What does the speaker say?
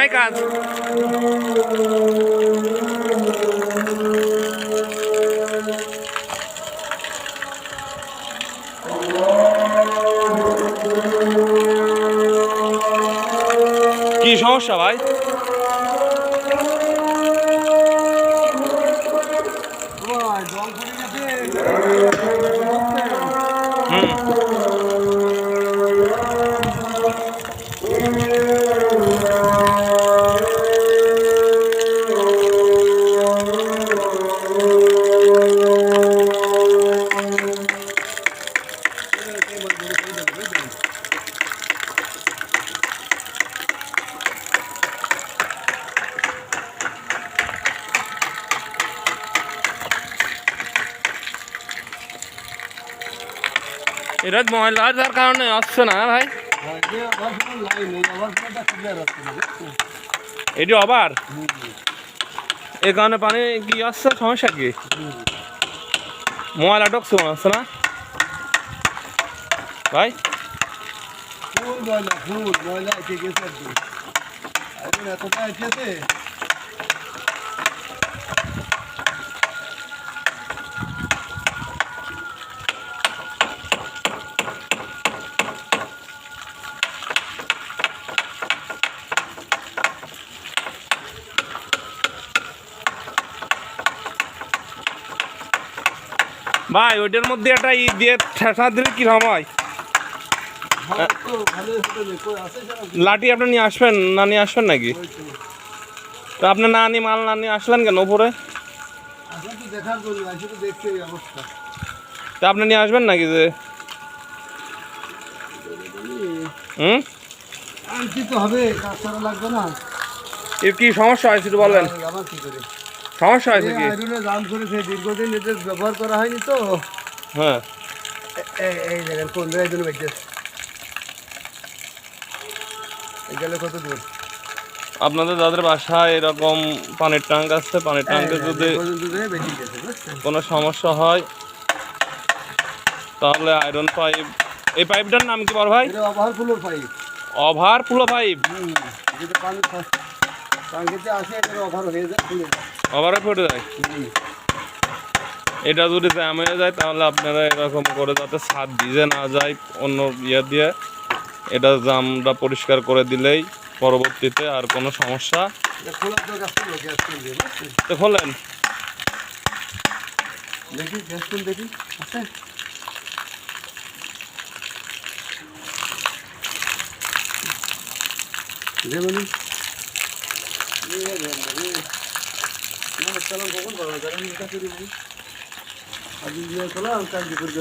নাই কাজ। কি সমস্যা ভাই? এটা ময়লা যার কারণে আসছে না ভাই। এটি আবার এই কারণে পানি কি আসছে, সমস্যা কি? ময়লা ঢুকছে মনে হচ্ছে না ভাই? ভাই ওইটার মধ্যে একটা ই দিয়ে ঠেসা দিলে কি হয়? লাঠি আপনি নিয়ে আসবেন না, নিয়ে আসবেন নাকি? তো আপনি না নিয়ে মাল না নিয়ে আসলেন কেন উপরে? তা আপনি নিয়ে আসবেন নাকি? যে আনতে তো হবে, কাজ করা লাগবে না। এর কি সমস্যা হয়েছে একটু বলেন। আমার কি করে সমস্যা হয়েছে কি? আয়রনের দাম করেছে, দীর্ঘদিন এটা ব্যবহার করা হয়নি তো। হ্যাঁ, এই দেখেন 15 দিন বেঁচে গেলে কত দূর। আপনাদের যাদের বাসায় এরকম পানির ট্যাঙ্ক আছে, পানির ট্যাঙ্কে যদি কোনো সমস্যা হয় তাহলে আয়রন পাইপ, এই পাইপটার নাম কি বড় ভাই? Overflow pipe. Overflow pipe. যেটা পানি ট্যাঙ্কিতে আসে এটা ওভার হয়ে যায়, খুলে যায়, ওভারে পড়ে যায়। এটা যদি জ্যাম হয়ে যায় তাহলে আপনারা এরকম করে যাতে ছাদ ভিজে না যায় অন্য ইয়ে দিয়ে এটা জামটা পরিষ্কার করে দিলেই পরবর্তীতে আর কোনো সমস্যা। তো খোলেন দেখি, দেখি আছে যেমন কখন পাওয়া যায়? আমি এটা করি, আমি দিয়ে খোলা কাজ করে